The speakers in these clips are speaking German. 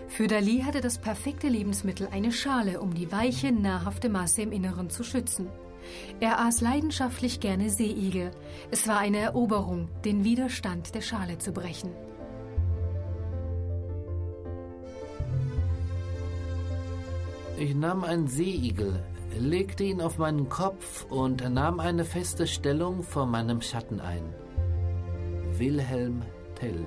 Für Dali hatte das perfekte Lebensmittel eine Schale, um die weiche, nahrhafte Masse im Inneren zu schützen. Er aß leidenschaftlich gerne Seeigel. Es war eine Eroberung, den Widerstand der Schale zu brechen. Ich nahm einen Seeigel, legte ihn auf meinen Kopf und nahm eine feste Stellung vor meinem Schatten ein. Wilhelm Tell.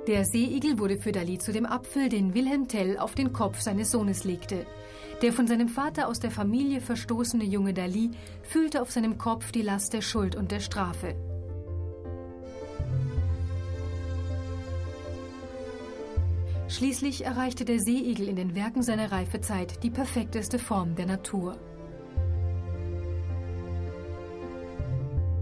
Der Seeigel wurde für Dali zu dem Apfel, den Wilhelm Tell auf den Kopf seines Sohnes legte. Der von seinem Vater aus der Familie verstoßene junge Dali fühlte auf seinem Kopf die Last der Schuld und der Strafe. Schließlich erreichte der Seeigel in den Werken seiner Reifezeit die perfekteste Form der Natur.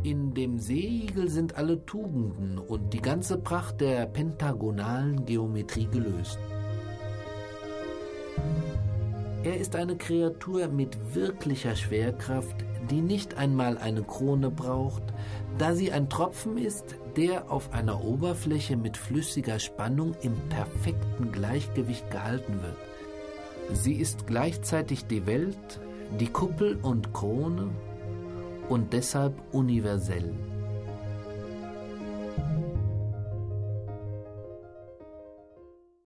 In dem Seeigel sind alle Tugenden und die ganze Pracht der pentagonalen Geometrie gelöst. Er ist eine Kreatur mit wirklicher Schwerkraft, die nicht einmal eine Krone braucht, da sie ein Tropfen ist, der auf einer Oberfläche mit flüssiger Spannung im perfekten Gleichgewicht gehalten wird. Sie ist gleichzeitig die Welt, die Kuppel und Krone und deshalb universell.